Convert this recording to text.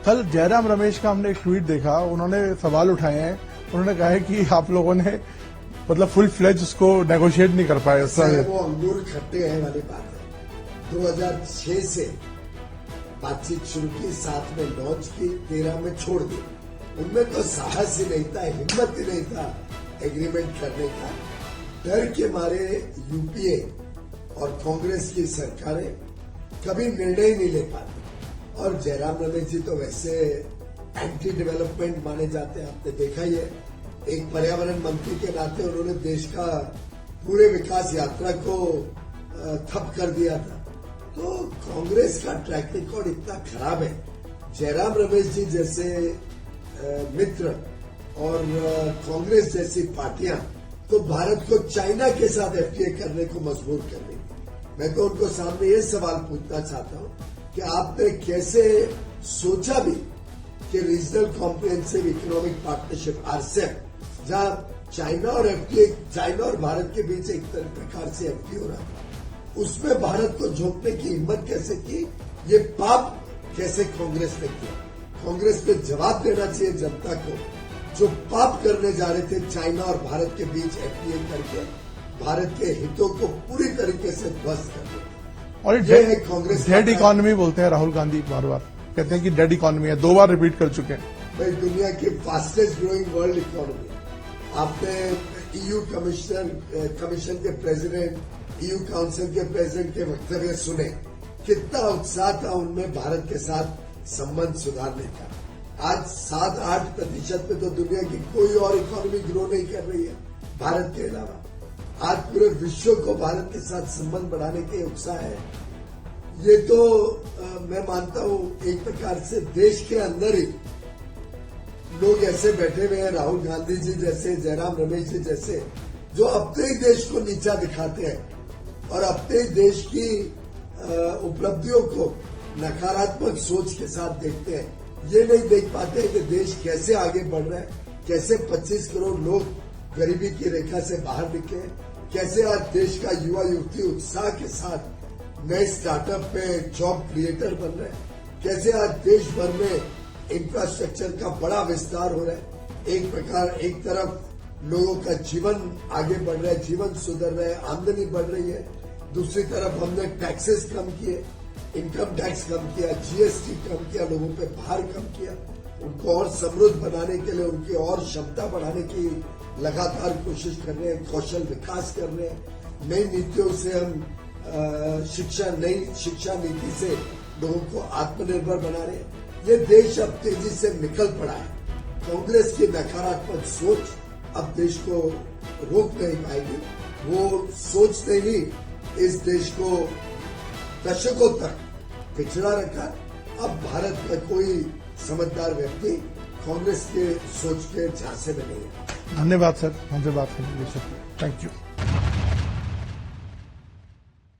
कल जयराम रमेश का हमने एक ट्वीट देखा, उन्होंने सवाल उठाए हैं। उन्होंने कहा है कि आप लोगों ने मतलब फुल फ्लेज उसको नेगोशिएट नहीं कर पाए। वो अंगूर खट्टे हैं वाली बात है। 2006 से बातचीत शुरू की, 7 में लॉन्च की, 13 में छोड़ दी। उनमें तो साहस ही नहीं था, हिम्मत ही नहीं था एग्रीमेंट करने का। डर के मारे यूपीए और कांग्रेस की सरकारें कभी निर्णय नहीं ले पाती। और जयराम रमेश जी तो वैसे एंटी डेवलपमेंट माने जाते हैं, आपने देखा ही है। एक पर्यावरण मंत्री के नाते उन्होंने देश का पूरे विकास यात्रा को ठप कर दिया था। तो कांग्रेस का ट्रैक रिकॉर्ड इतना खराब है। जयराम रमेश जी जैसे मित्र और कांग्रेस जैसी पार्टियां तो भारत को चाइना के साथ एफटीए करने को मजबूर कर रही है। मैं तो उनको सामने ये सवाल पूछना चाहता हूं कि आपने कैसे सोचा भी कि regional comprehensive economic partnership RCEP, जहां चाइना और एफटीए, चाइना और भारत के बीच एक प्रकार से एफटीए हो रहा था, उसमें भारत को झोंकने की हिम्मत कैसे की? ये पाप कैसे कांग्रेस ने किया? कांग्रेस पे जवाब देना चाहिए जनता को, जो पाप करने जा रहे थे चाइना और भारत के बीच एफटीए करके भारत के हितों को पूरी तरीके से ध्वस्त कर दिया। और ये है कांग्रेस डेड इकोनॉमी बोलते हैं राहुल गांधी, बार बार कहते हैं कि डेड इकोनॉमी है, 2 बार रिपीट कर चुके हैं। भाई, दुनिया की फास्टेस्ट ग्रोइंग वर्ल्ड इकोनॉमी। आपने ईयू कमीशन के प्रेसिडेंट, ईयू काउंसिल के प्रेसिडेंट के वक्तव्य सुने, कितना उत्साह था उनमें भारत के साथ संबंध सुधारने का। आज 7-8% पे तो दुनिया की कोई और इकोनॉमी ग्रो नहीं कर रही है भारत के अलावा। आज पूरे विश्व को भारत के साथ संबंध बढ़ाने के उत्साह है। ये तो मैं मानता हूं एक प्रकार से देश के अंदर ही लोग ऐसे बैठे हुए हैं, राहुल गांधी जी जैसे, जयराम रमेश जी जैसे, जो अपने ही देश को नीचा दिखाते हैं और अपने ही देश की उपलब्धियों को नकारात्मक सोच के साथ देखते हैं। ये नहीं देख पाते कि देश कैसे आगे बढ़ रहा है, कैसे 25 करोड़ लोग गरीबी की रेखा से बाहर निकले, कैसे आज देश का युवा युवती उत्साह के साथ नए स्टार्टअप में जॉब क्रिएटर बन रहे हैं, कैसे आज देश भर में इंफ्रास्ट्रक्चर का बड़ा विस्तार हो रहा है। एक तरफ लोगों का जीवन आगे बढ़ रहा है, जीवन सुधर रहा है, आमदनी बढ़ रही है। दूसरी तरफ हमने टैक्सेस कम किए, इनकम टैक्स कम किया, जीएसटी कम किया, लोगों पे भार कम किया, उनको और समृद्ध बनाने के लिए उनकी और क्षमता बढ़ाने की लगातार कोशिश कर रहे हैं, कौशल विकास कर रहे हैं। नई नीतियों से हम नई शिक्षा नीति से लोगों को आत्मनिर्भर बना रहे हैं। ये देश अब तेजी से निकल पड़ा है। कांग्रेस की नकारात्मक सोच अब देश को रोक नहीं पाएगी। वो सोच ने ही इस देश को दशकों तक पिछड़ा रखा। अब भारत का कोई समझदार व्यक्ति कांग्रेस के सोच के झांसे में नहीं है। धन्यवाद सर, हमसे बात करने के लिए। Thank you.